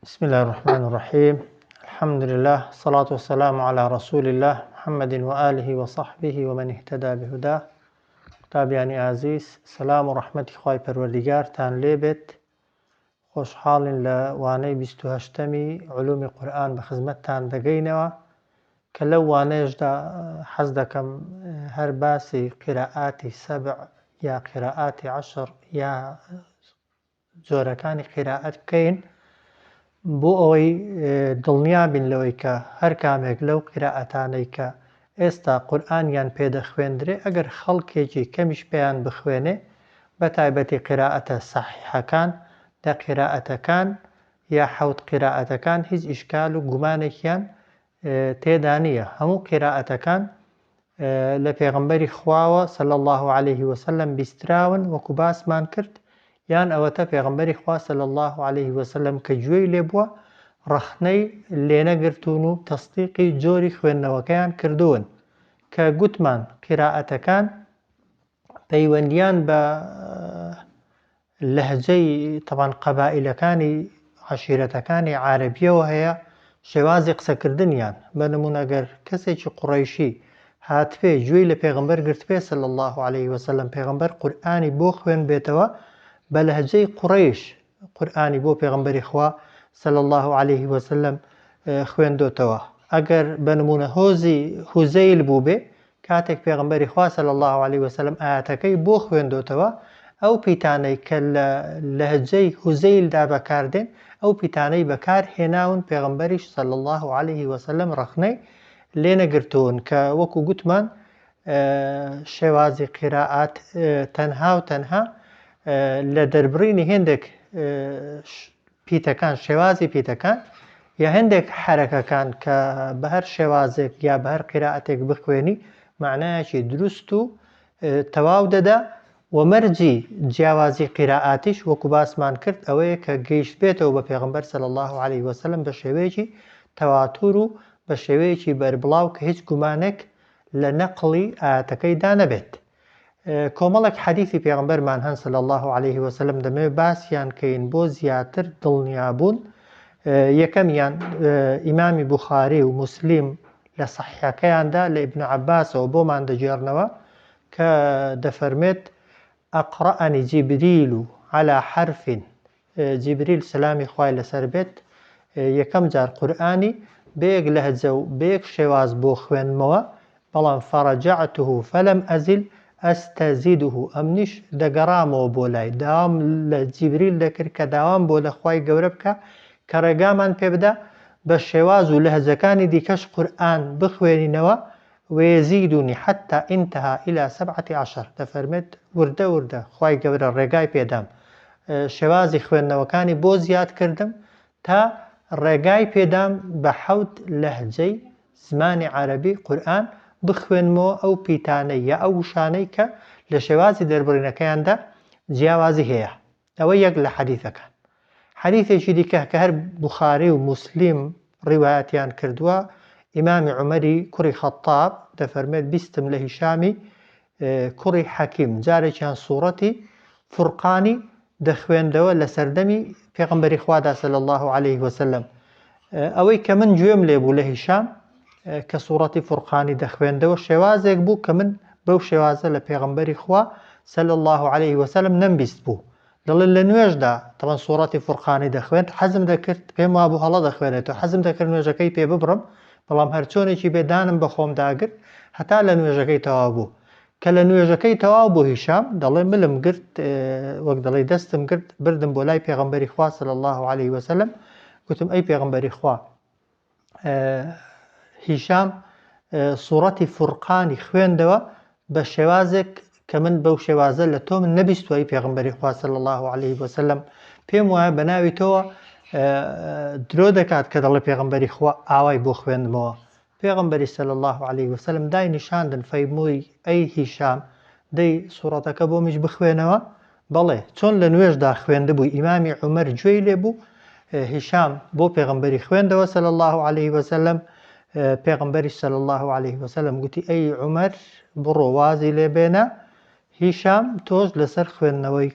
بسم الله الرحمن الرحيم. الحمد لله، الصلاة والسلام على رسول الله محمد وآله وصحبه ومن اهتدى بهداه. تابعانی عزیز، سلام و رحمتی خوای پروردگارتان لێبێت. خۆشحاڵین لە وانەی 28می علومی قورئان بە خزمەتتان دەگەینەوە کە لەو وانەیەشدا حەز دەکەم هەر باسی قیرائاتی سەبع یا قیرائاتی عەشر یا جۆرەکانی قیرائەت بکەین بۆ ئەوەی دڵنیابین لەوەی کە هەر کامێک لەو قیرائەتانەی کە ئێستا قورئانیان پێدەخوێندرێ ئەگەر خەڵکێکی کەمیش پێیان بخوێنێ بە تایبەتی قیرائەتە سەحیحەکان لە قیرائەتەکان یا حەوت قیرائەتەکان هیچ ئیشکال و گومانێکیان تێدا نییە. هەموو قیرائەتەکان لە پێغەمبەری خواوە صلی الله عليه وسلم بیستراون وەکو باسمان کرد، یان ئەوەتە پێغەمبەری خوا صلی الله عليه وسلم کە گوێی لێ بووە ڕەخنەی لێنەگرتوون و تەصدیقی جۆری خوێندنەوەکەیان کردوون کە گوتمان قیرائەتەکان پەیوەندیان بە لەهجەی تەبەن قەبائیلەکانی عەشیرەتەکانی عارەبیەوە هەیە، شێوازی قسەکردنیان. بە نمونە ئەگەر کەسێکی قوڕەیشی هاتبێ گوێی لە پێغەمبەر گرتبێ صلی الله عليه وسلم، پێغەمبەر قورئانی بۆ خوێن بێتەوە بە لەهجەی قوڕەیش قورئانی بۆ پێغەمبەری خوا صلی الله عليه وسلم خوێندۆتەوە. ئەگەر بە نمونە هۆزی هوزەیل بوو بێ کاتێک پێغەمبەری خوا صلی الله عليه وسلم ئاەتەکەی بۆ خوێندۆتەوە، ئەو پیتانەی کە لە لەهجەی هوزەیلدا بەکاردێن ئەو پیتانەی بەکار هێناون پێغەمبەریش صلی الله عليه وسلم ڕەخنەی لێنەگرتوون کە وەکو گوتمان شێوازی قیرائات تەنها و تەنها لە دەربڕینی هێندێک پیتەکان، شێوازی پیتەکان یا هەندێک حەرەکەکان کە بە هەر شێوازێک یا بە هەر قیرائەتێک بخوێنی معنایەکی دروست و تەواو دەدا و مەرجی جیاوازی قیرائاتیش وەکو باسمان کرد ئەوەیە کە گەیشت بێتەوە بە پێغەمبەر صلی الله عليه وسلم بە شێوەیەکی تەواتور و بە شێوەیەکی بەربڵاو کە هیچ گومانێک لە نەقڵی ئاەتەکەیدا نەبێت. کۆمەڵێک حەدیثی پێغەمبەرمان هەن صلی الله عليه وسلم دەمەوێت باسییان کەین بۆ زیاتر دڵنیابوون. یەکەمیان ئیمامی بوخاری و موسلیم لە سەحیحەکەیاندا لە ئیبن عەباسەوە بۆمان دەگێڕنەوە کە دەفەرمێت ئەقرأنی جیبریل على حرف، جیبریل سلامی خوای لەسەر بێت یەکەم جار قورئانی بەیەک لەهجە و بەیەک شێواز بۆ خوێنمەوە، بەڵام فەرەجەعته فەلەم ئەزل ئەستەزیده، ئەمنیش دەگەڕامەوە بۆ لای، داوام لە جیبریل دەکرد کە داوام بۆ لە خوای گەورە بکە کە ڕێگامان پێ بدە بە شێواز و لەهجەکانی دیکەش قورئان بخوێنینەوە. ويزيدني حتى انتهى إلى 17. دەفەرمێت وردە وردە خوای گەورە ڕێگای پێدام شێوازی خوێندنەوەکانی بۆ زیاد کردم تا ڕێگای پێدام بە 7 لەهجەی زمانی عەرەبی قورئان بخوێنمەوە ئەو پیتانەی یا ئەو وشانەی کە لە شێوازی دەربڕینەکەیاندا جیاوازی هەیە. ئەوە یەک لە حەدیثەکان. حەدیثێکی دیکە کە هەر بوخاری و موسلیم ڕیوایەتیان کردووە، ئیمامی عومەری کوڕی خەتاب دەفەرمێت بیستم لە هیشامی کوڕی حەکیم جارێکیان سوورەتی فورقانی دەخوێندەوە لە سەردەمی پێغەمبەری خوادا صلی الله عليه وسلم. ئەوەی کە من گوێم لێ بوو لە هیشام کە سوورەتی فورقانی دەخوێندەوە شێوازێک بوو کە من بەو شێوازە لە پێغەمبەری خوا صلی الله عليه وسلم نەمبیست بوو. دەڵێن لە نوێژدا تەڵەن سوورەتی فورقانی دەخوێند، حەزم دەکرد پێم وا بوو هەڵە دەخوێنێتەوە، حەزم دەکرد نوێژەکەی پێ ببڕم، بەڵام هەرچۆنێکی بێدانم بە خۆم داگرت هەتا لە نوێژەکەی تەواو بوو. کە لە نوێژەکەی تەواو بوو هیشام دەڵێ ملم گرت، وەک دەڵێ دەستم گرت، بردم بۆ لای پێغەمبەری خوا صلی الله عليه وسلم، گوتم ئەی پێغەمبەری خوا، هیشام سوورەتی فورقانی خوێندەوە بە شێوازێک کە من بەو شێوازە لە تۆ من نەبیستوە ئەی پێغەمبەری خوا صلی الله عليه وسلم، پێم وایە بە ناوی تۆوە درۆ دەکات کە دەڵێ پێغەمبەری خوا ئاوای بۆ خوێندمەوە. پێغەمبەری صلی الله عليه وسلم دای نیشاندن، فەیمووی ئەی هیشام دەی سوورەتەکە بۆ میش بخوێنەوە؟ بەڵێ. چۆن لە نوێژدا خوێندە بووی ئیمامی عومەر گوێی لێ بوو، هیشام بۆ پێغەمبەری خوێندەوە صلی الله عليه وسلم. پێغەمبەری صلی الله عليه وسلم گوتی ئەی عومەر بڕۆ وازی لێ بێنە، هیشام تۆش لەسەر خوێندنەوەی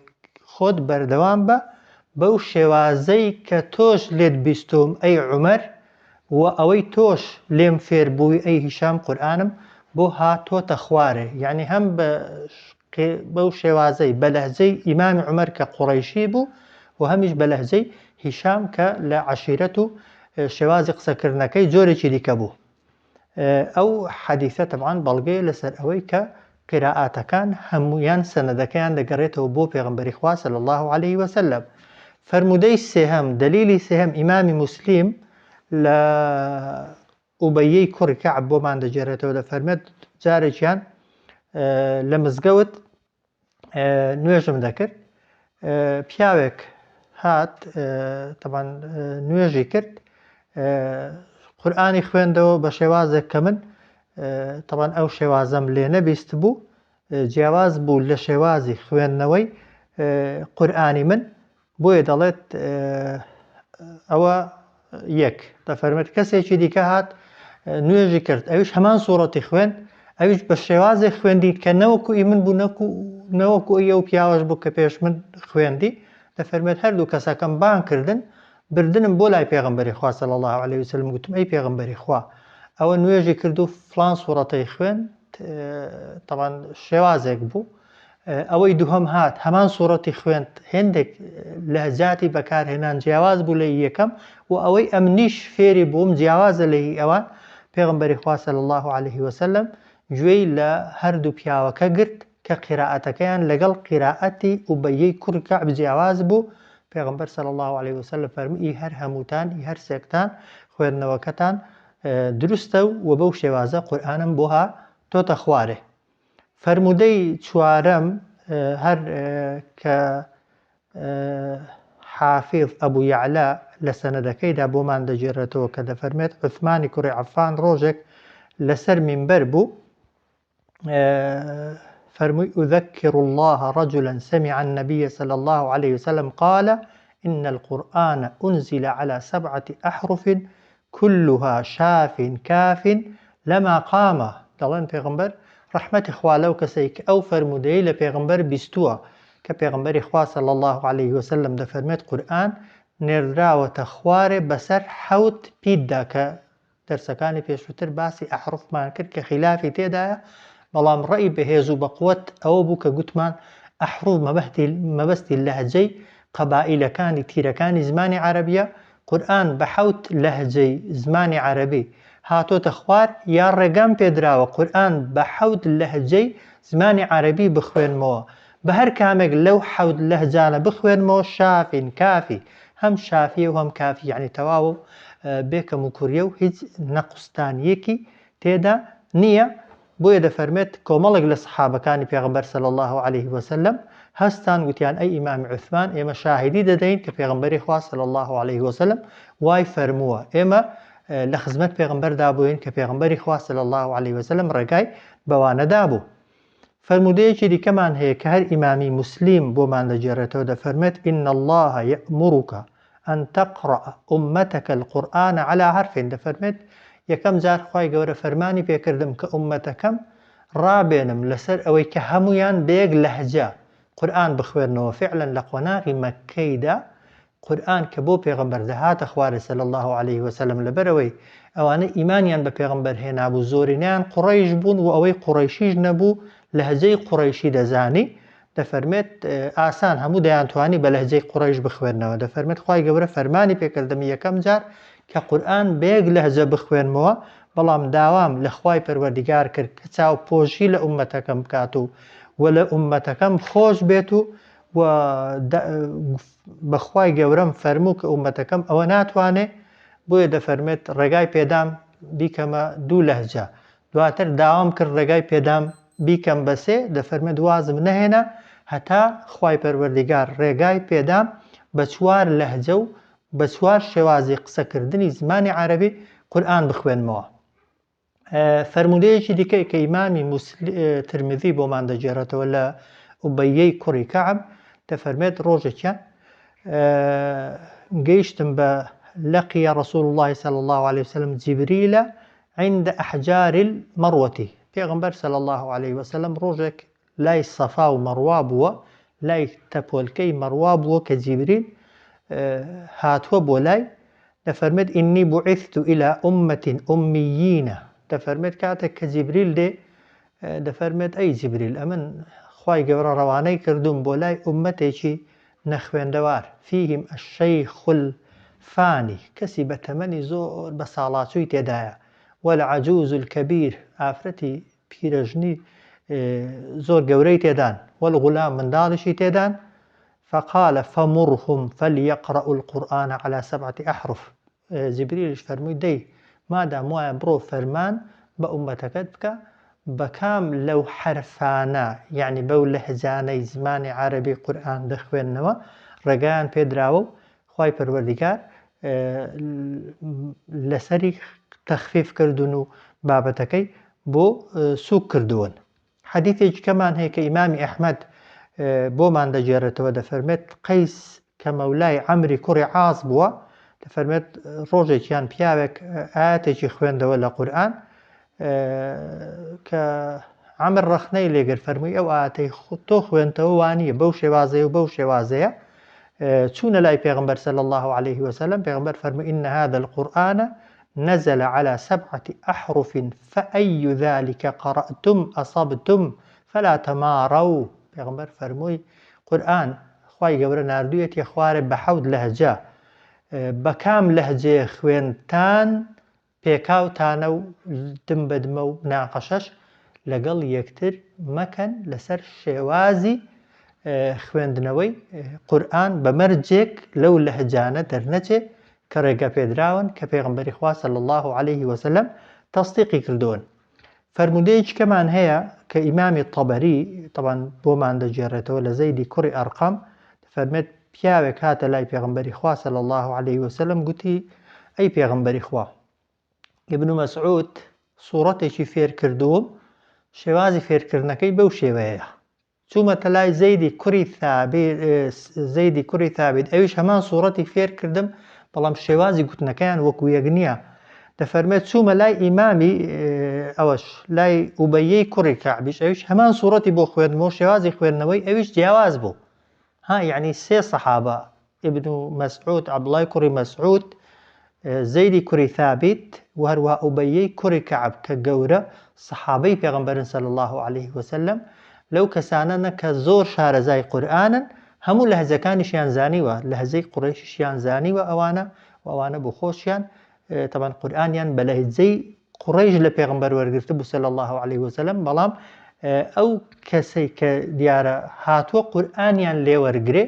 خۆت بەردەوام بە بەو شێوازەی کە تۆش لێت بیستوم ئەی عومەر و ئەوەی تۆش لێم فێر بووی ئەی هیشام قورئانم بۆ هاتۆتە خوارێ. یعنی هەم بەو شێوازەی بە لەهجەی ئیمامی عومەر کە قوڕەیشی بوو و هەمیش بە لەهجەی هیشام کە لە عەشیرەت و شێوازی قسەکردنەکەی جۆرێکی دیکە بوو. ئەو حەدیثە تەبعاً بەڵگەیە لەسەر ئەوەی کە قیرائاتەکان هەموویان سەنەدەکەیان دەگەڕێتەوە بۆ پێغەمبەری خوا صلی الله عليه وسلم. فرمودەی سێهەم، دلیلی سێهەم ئیمامی موسلیم لە ئوبەیەی کوڕی کەعب بۆمان دەجێڕێتەوە، دەفەرمێت جارێکیان لە مزگەوت نوێژم دەکرد، پیاوێک هات تەبعاً نوێژی کرد، قورئانی خوێندەوە بە شێوازێک کە من تەبعاً ئەو شێوازەم لێ نەبیست بوو، جیاواز بوو لە شێوازی خوێندنەوەی قورئانی من، بۆیە دەڵێت ئەوە یەک. دەفەرمێت کەسێکی دیکە هات نوێژی کرد، ئەویش هەمان سوورەتی خوێند، ئەویش بە شێوازێک خوێندی کە نەوەکو من بوو نەوەکو ئەو پیاوەش بوو کە پێش من خوێندی. دەفەرمێت هەردوو کەسەکەم بان کردن، بردنم بۆ لای پێغەمبەری خوا صلی الله عليه وسلم، گوتم ئەی پێغەمبەری خوا ئەوە نوێژی کرد و فڵان سوورەتەی خوێند، تەبعاً شێوازێک بوو، ئەوەی دووهەم هات هەمان سوورەتی خوێند، هێندێک لەهجاتی بەکارهێنان جیاواز بوو لە یەکەم، و ئەوەی ئەمنیش فێری بووم جیاوازە لە ئەوان. پێغەمبەری خوا صلی الله عليه وسلم گوێی لە هەردوو پیاوەکە گرت کە قیرائەتەکەیان لەگەڵ قیرائەتی ئوبەیەی کوڕی کەعب جیاواز بوو. پێغەمبەر صلی الله عليه وسلم فەرمووی هەر هەمووتان هەر سێکتان خوێندنەوەکەتان دروستە و بەو شێوازە قورئانم بۆ هاتۆتە خوارێ. فرمودەی چوارەم هەر کە حافظ ئەبوو یەعلا لە سەنەدەکەیدا بۆمان دەجێڕێتەوە کە دەفەرمێت عوثمانی کوڕی عەفان ڕۆژێک لەسەر مینبەر بوو، فرمووی أذكر الله رجلا سمع النبي صلى الله عليه وسلم قال إن القرآن أنزل على 7 أحرف كلها شاف كاف لما قام. دەڵێن پێغەمبەر ڕەحمەتی خوا لەو کەسەی کە ئەو فەرمودەی لە پێغەمبەر بیستووە، کە پێغەمبەری خوا صلی الله عليه وسلم دەفەرمێت قورئان نێردراوەتە خوارێ بەسەر 7 پیتدا، کە دەرسەکانی پێشووتر باسی ئەحرفمان کرد کە خلافی تێدایە، بەڵام ڕەئی بەهێز و بەقووەت ئەوە بوو کە گوتمان ئەحروف مەبەستی لەهجەی قەبائیلەکانی تیرەکانی زمانی عەرەبیە. قورئان بە 7 لەهجەی زمانی عەرەبی هاتۆتە خوار، یا ڕێگەم پێدراوە قورئان بە 7 لەهجەی زمانی عەرەبی بخوێنمەوە، بە هەر کامێک لەو 7 لەهجانە بخوێنمەوە شافین کافی، هەم شافیە و هەم کافی، یعنی تەواو بێکەم و کوڕیە و هیچ نەقوستانیەکی تێدا نییە. بۆیە دەفەرمێت کۆمەڵێک لە سەحابەکانی پێغەمبەر صلی الله عليه وسلم هەستان، گوتیان ئەی ئیمامی عوثمان ئێمە شاهیدی دەدەین کە پێغەمبەری خوا صلی الله عليه وسلم وای فەرمووە، ئێمە لە خزمەت پێغەمبەردا بووین کە پێغەمبەری خوا صلی الله عليه وسلم ڕێگای بەوانەدا بوو. فرمودەیەکی دیکەمان هەیە کە هەر ئیمامی موسلیم بۆمان دەجێڕێتەوە، دەفەرمێت إن الله يأمرك أن تقرأ أمتك القرآن على حرف. دەفەرمێت یەکەم جار خوای گەورە فەرمانی پێکردم کە ئومەتەکەم ڕابێنم لەسەر ئەوەی کە هەمویان بەیەک لەهجە قورئان بخوێنەوە. فعلا لە قۆناغی مەککەیدا قورئان کە بۆ پێغەمبەر دەهاتە خوارێ صلی الله عليه وسلم، لەبەرەوەی ئەوانە ئیمانیان بە پێغەمبەر هێنابوو، زۆرینیان قوڕەیش بوون و ئەوەی قوڕەیشیش نەبوو لەهجەی قوڕەیشی دەزانی، دەفەرمێت ئاسان هەموو دەیانتوانی بە لەهجەی قوڕەیش بخوێنەوە. دەفەرمێت خوای گەورە فەرمانی پێکردم یەکەم جار کە قورئان بەیەک لەهجە بخوێنمەوە، بەڵام داوام لە خوای پەروەردیگار کرد کە چاوپۆشی لە ئومەتەکەم بکات و لە ئومەتەکەم خۆش بێت و بەخوای گەورەم فەرموو کە ئومەتەکەم ئەوە ناتوانێ، بۆیە دەفەرمێت ڕێگای پێدام بیکەمە 2 لەهجە. دواتر داوام کرد ڕێگای پێدام بیکەم بە 3، دەفەرمێت وازم نەهێنا هەتا خوای پەروەردیگار ڕێگای پێدام بە 4 لەهجە و بە 4 شێوازی قسەکردنی زمانی عەرەبی قورئان بخوێنمەوە. فەرمودەیەکی دیکەی کە ئیمامی ترمذی بۆمان دەجێڕێتەوە لە ئوبەیەی کوڕی کەعب، دەفەرمێت ڕۆژێکیان گەیشتم بە لقي رسول الله صلى الله عليه وسلم جبريل عند أحجار المروة. پێغەمبەر صلى الله عليه وسلم ڕۆژێک لای سەفا و مەڕوا بووە، لای تەپۆلکەی مەڕوا بووە کە جیبریل هاتووە بۆ لای دەفەرمێت ئینی بوعثت إلى أمة أميين دەفەرمێت کاتێک کە جیبریل دێ دەفەرمێت ئەی جیبریل ئەمن خوای گەورە ڕەوانەی کردوم بۆ لای ئومەتێکی نەخوێندەوار فیهم الشەیخ الفانی کەسی بە تەمەنی زۆر بە ساڵاچووی تێدایە والعجوز الكبير ئافرەتی پیرەژنی زۆر گەورەی تێدان والغلام منداڵیشی تێدان فقال فمرهم فليقرأوا القرآن على 7 أحرف جبريلش فەرمووی دەی مادام وایە بڕۆ فەرمان بە ئومەتەکەت بکە بەکام لەو حرفانە یعنی بەو لەهجانەی زمانی عەرەبی قورئان دەخوێننەوە ڕێگایان پێدراوە و خوای پەروەردیگار لەسەری تەخفیف کردوون و بابەتەکەی بۆ سووک کردوون. حەدیثێکی کەمان هەیە کە ئیمامی ئەحمەد بۆمان دەجێڕێتەوە دەفەرمێت قەیس کە مەولای عەمری کوڕی عاص بووە دەفەرمێت ڕۆژێکیان پیاوێک ئایەتێکی خوێندەوە لە قورئان کە عەمر ڕەخنەی لێگر فەرمووی ئەو ئایەتەی تۆ خوێنتەوە وانییە بەو شێوازەیە و بەو شێوازەیە چوونە لای پێغەمبەر صلی الله عليه وسلم پێغەمبەر فەرمووی إن هذا القرآن نزل على 7 أحرف فأي ذلك قرأتم أصبتم فلا تماروا پێغەمبەر فەرمووی قورئان خوای گەورە ناردوویەتی خوارێ بە 7 لەهجە بەکام لەهجەیە خوێنتان پێکاوتانە و دم بە دمە و مناقەشەش لەگەڵ یەکتر مەکەن لەسەر شێوازی خوێندنەوەی قورئان بە مەرجێک لەو لەهجانە دەرنەچێ کە ڕێگە پێدراون کە پێغەمبەری خوا صلی الله عليه وسلم تەصدیقی کردوون. فەرمودەیەکی کەمان هەیە کە ئیمامی تەبەری طبعاً بۆمان دەجێڕێتەوە لە زەیدی کوڕی ئەرقەم دەفەرمێت پیاوێک هاتە لای پێغەمبەری خوا صلی الله عليه وسلم گوتی ئەی پێغەمبەری خوا ئیبن مەسعود سوورەتێکی فێر کردووم شێوازی فێرکردنەکەی بەو شێوەیە چوومەتە لای زەیدی کوڕی ثابت ئەویش هەمان سوورەتی فێر کردم بەڵام شێوازی گوتنەکەیان وەکو یەک نییە دەفەرمێت چوومە لای ئیمامی ئەوەش لای ئوبەیەی کوڕی کەعبیش ئەویش هەمان سوورەتی بۆ خوێندنەوە شێوازی خوێندنەوەی ئەویش جیاواز بوو یعنی 3 سەحابە ئیبن مەسعود عەبدوڵای کوڕی مەسعود زەیدی کوڕی ثابت و هەروەها ئوبەیەی کوڕی کەعب کە گەورە سەحابەی پێغەمبەرن صلی الله عليه وسلم لەو کەسانەنە کە زۆر شارەزای قورئانن هەموو لەهجەکانیشیان زانیوە لەهجەی قوڕەیشیان زانیوە ئەوانە بۆ خۆشیان طبعاً قورئانیان بە لەهجەی قوڕەیش لە پێغەمبەر وەرگرتە بوو صلی الله عليه وسلم بەڵام ئەو کەسەی کە دیارە هاتووە قورئانیان لێ وەرگرێ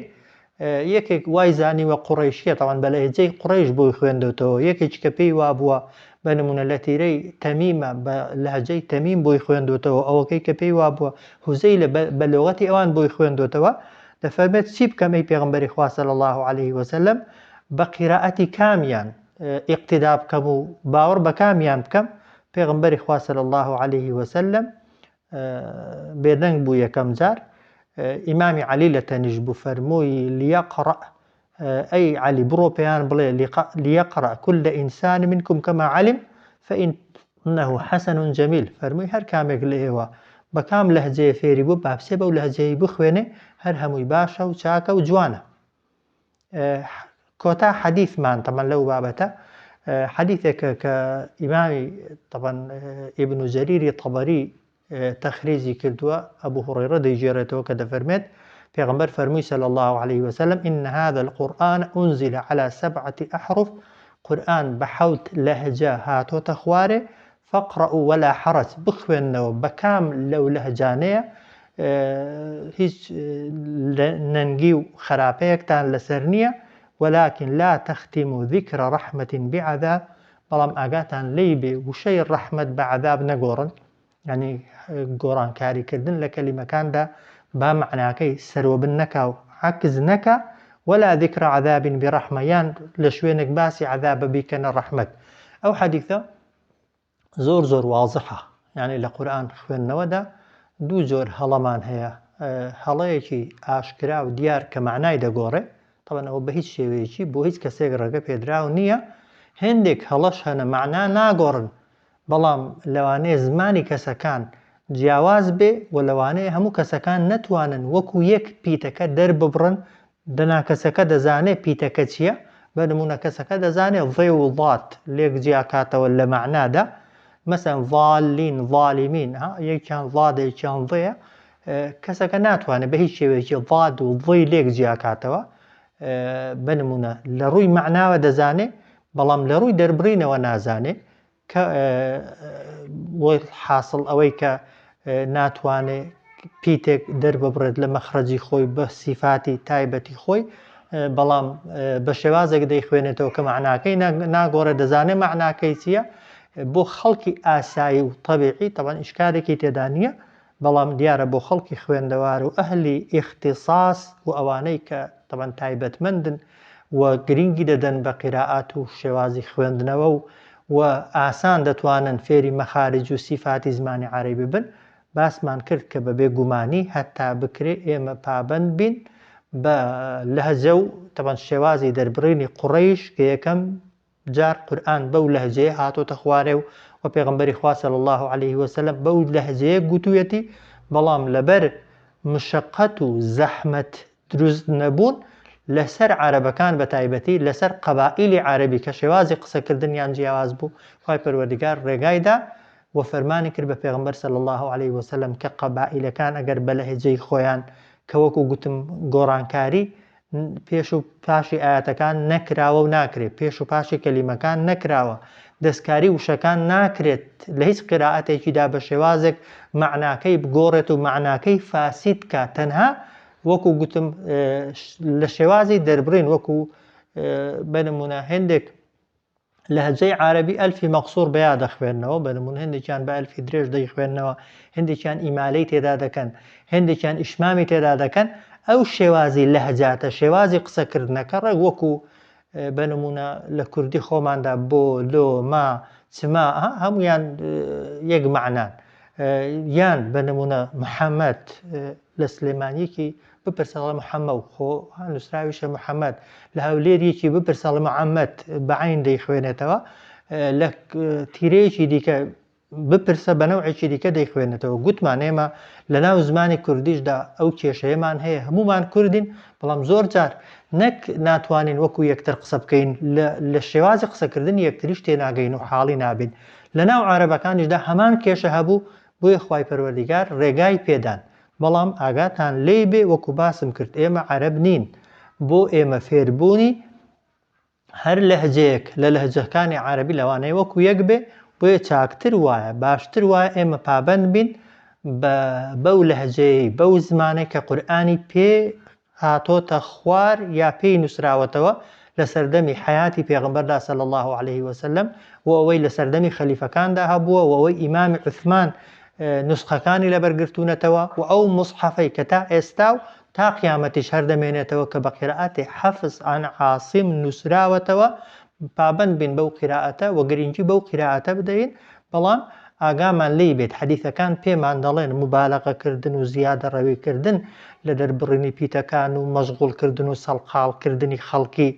یەکێک وای زانیوە قوڕەیشیە طبعاً بە لەهجەی قوڕەیش بۆی خوێندوتەوە یەکێک کە پێی وابووە بە نمونە لە تیرەی تەمیمە بە لەهجەی تەمیم بۆی خوێندوتەوە ئەوەکەی کە پێی وابووە هوزەی بە لۆغەتی ئەوان بۆی خوێندوتەوە دەفەرمێت چی بکەم ئەی پێغەمبەری خوا صلی الله عليه وسلم بە قیرائەتی کامیان ئیقتیدا بکەم و باوەڕ بە کامیان بکەم پێغەمبەری خوا صلی الله عليه وسلم بێدەنگ بوو یەکەم جار ئیمامی عەلی لە تەنیش بوو فەرمووی لیەقڕە ئەی عەلی بڕۆ پێیان بڵێ لیەقڕە كل ئینسان منکم کەما عەلم فإنه حەسەن جەمیل فەرمووی هەر کامێک لە ئێوە بە کام لەهجەیە فێری بوو با بچێ بەو لەهجەیە بخوێنێ هەر هەمووی باشە و چاکە و جوانە. کۆتا حەدیثمان تەمەن لەو بابەتە حەدیثێکە کە ئیمامی طبعاً ئیبن جەریری طەبەری تەخریجی کردووە ئەبوو هوڕەیرە دەیجێڕێتەوە کە دەفەرمێت پێغەمبەر فەرمووی صلی الله عليه وسلم إن هذا القرآن أنزل على 7 أحرف قورئان بە 7 لەهجە هاتۆتە خوارێ فەقرەئوا ولا حەرەج بخوێننەوە بەکام لەو لەهجانەیە هیچ نەنگی و خراپەیەکتان لەسەر نییە ولكن لا تختموا ذكر رحمة بعذاب بەڵام ئاگاتان لێی بێ وشەی ڕەحمەت بە عەذاب نەگۆڕن یعنی گۆڕانکاریکردن لە کەلیمەکاندا با معناکەی سەروەبن نەکا و عەکس نەکا ولا ذكر عذاب برحمة یان لە شوێنێک باسی عەذابە بیکەنە ڕەحمەت. ئەو حەدیثە زۆر واضحە یعنی لە قورئان خوێندنەوەدا دوو جۆر هەڵەمان هەیە هەڵەیەکی ئاشکرا و دیار کە معنای دەگۆڕێ طبعاً ئەوە بە هیچ شێوەیەکی بۆ هیچ کەسێک ڕێگە پێدراو نییە هێندێک هەڵەش هەنە معنا ناگۆڕن بەڵام لەوانەیە زمانی کەسەکان جیاواز بێ و لەوانەیە هەموو کەسەکان نەتوانن وەکو یەک پیتەکە دەرببڕن دنا کەسەکە دەزانێت پیتەکە چییە بەنمونە کەسەکە دەزانێت ضێ و ضات لێک جیاکاتەوە لە معنادا مەسەن ضالین ظالمین یەکیان ضادە یەکیان ضێیە کەسەکە ناتوانێت بە هیچ شێوەیەکی ضاد و ضێی لێک جیاکاتەوە بنمونە لە ڕووی معناوە دەزانێت بەڵام لە ڕووی دەربڕینەوە نازانێت کە حاصل ئەوەی کە ناتوانێت پیتێک دەرببڕێت لە مەخرەجی خۆی بە سیفاتی تایبەتی خۆی بەڵام بە شێوازێک دەیخوێنێتەوە کە معناکەی ناگۆڕێت دەزانێت معناکەی چییە بۆ خەڵکی ئاسایی و طەبیعی تەبەن ئیشکارێکی تێدا نییە بەڵام دیارە بۆ خەڵکی خوێندەوار و ئەهلی ئیختیساس و ئەوانەی کە تەبەن تایبەتمەندن و گرنگی دەدەن بە قیراءات و شێوازی خوێندنەوە و ئاسان دەتوانن فێری مەخارج و سیفاتی زمانی عەرەبی بن باسمان کرد کە بە بێگومانی هەتا بکرێ ئێمە پابەند بین بە لەهجە و تەبەن شێوازی دەربڕینی قوڕەیش کە یەکەم جار قورئان بەو لەهجەیە هاتۆتە خوارێ و پێغەمبەری خوا صلی الله عليه وسلم بەو لەهجەیە گوتوویەتی بەڵام لەبەر مشقەت و زەحمەت دروست نەبوون لەسەر عەرەبەکان بە تایبەتی لەسەر قەبائیلی عەرەبی کە شێوازی قسەکردنیان جیاواز بوو خوای پەروەردگار ڕێگایدا و فەرمانی کرد بە پێغەمبەر صلی الله عليه وسلم کە قەبائیلەکان ئەگەر بە لەهجەی خۆیان کە وەکو گوتم گۆڕانکاری پێش و پاشی ئاەتەکان نەکراوە و ناکرێت پێش و پاشی کەلیمەکان نەکراوە دەستکاری وشەکان ناکرێت لە هیچ قیراءەتێکیدا بە شێوازێک معناکەی بگۆڕێت و معناکەی فاسید کە تەنها وەکو گوتم لە شێوازی دەربڕین وەکو بنمونە هێندێک لەهجەی عەرەبی ئەلفی مەقسوور بەیا دەخوێننەوە بنمونە هێندێکیان بە ئەلفی درێژ دەیخوێننەوە هێندێکیان ئیمالەی تێدا دەکەن هێندێکیان ئیشمامی تێدا دەکەن ئەو شێوازی لەهجاتە شێوازی قسەکردنەکە ڕێک وەکو بنمونە لە کوردی خۆماندا بۆ لۆ ما چما هەمویان یەک معنان یان بنمونە محەممەد لە سلێمانیەکی بپرسەڵە محەممە و خۆ نووسراویشە محەممەد لە هەولێریەکی بپرسەڵە محەممەد بەعین دەیخوێنێتەوە لە تیرەیەکی دیکە بپرسە بە نەوعێکی دیکە دەیخوێنێتەوە گوتمان ئێمە لە ناو زمانی کوردیشدا ئەو کێشەیەمان هەیە هەمومان کوردین بەڵام زۆر جار نەک ناتوانین وەکو یەکتر قسە بکەین لە شێوازی قسەکردن یەکتریش تێناگەین و حاڵی نابین لە ناو عەرەبەکانیشدا هەمان کێشە هەبوو بۆیە خوای پەروەردگار ڕێگای پێدان بەڵام ئاگاتان لێی بێ وەکو باسم کرد ئێمە عەرەب نین بۆ ئێمە فێربوونی هەر لەهجەیەک لە لەهجەکانی عەرەبی لەوانەیە وەکو یەک بێ بۆیە چاکتر وایە باشتر وایە ئێمە پابەند بین بەو لەهجەیە بەو زمانەی کە قورئانی پێ هاتۆتە خوار یا پێی نووسراوەتەوە لە سەردەمی حیاتی پێغەمبەردا صلی الله عليه وسلم و ئەوەی لە سەردەمی خەلیفەکاندا هەبووە و ئەوەی ئیمامی عوثمان نسخەکانی لەبەرگرتوونەتەوە و ئەو مصحەفەی کە تا ئێستا و تا قیامەتیش هەردەمێنێتەوە کە بە قیراءەتی حەفظ عن عاصم نووسراوەتەوە پابەند بین بەو قیراءەتە و گرنگی بەو قیراءەتە بدەین بەڵام ئاگامان لێی بێت حەدیثەکان پێمان دەڵێن مبالەغەکردن و زیادە ڕەویکردن لە دەربڕینی پیتەکان و مەشغوڵکردن و سەڵقاڵکردنی خەڵکی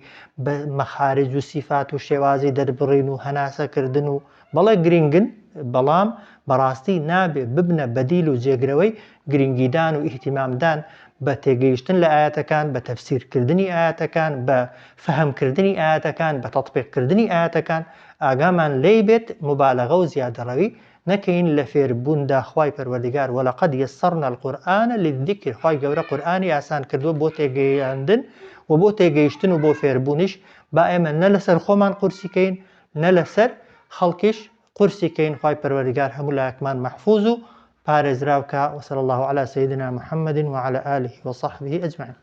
بە مەخارج و سیفات و شێوازی دەربڕین و هەناسەکردن و بەڵێ گرنگن بەڵام بەڕاستی نابێ ببنە بەدیل و جێگرەوەی گرنگیدان و ئیهتیمامدان بە تێگەیشتن لە ئاەتەکان بە تەفسیرکردنی ئاەتەکان بە فەهەمکردنی ئاەتەکان بە تەطبیقکردنی ئاەتەکان ئاگامان لێی بێت مبالەغە و زیادەڕەوی نەکەین لە فێربووندا خوای پەروەردگار وەلەقەد یەسەرنا القورئان للذیکر خوای گەورە قورئانی ئاسان کردووە بۆ تێگەیاندن و بۆ تێگەیشتن و بۆ فێربوونیش با ئێمە نە لەسەر خۆمان قورسیکەین نە لەسەر خەڵکیش قورسیکەین خوای پەروەردگار هەموو لایەکمان مەحفوظ و پارێزراوکە وصلى الله على سيدنا محمد وعلى آله وصحبه أجمعين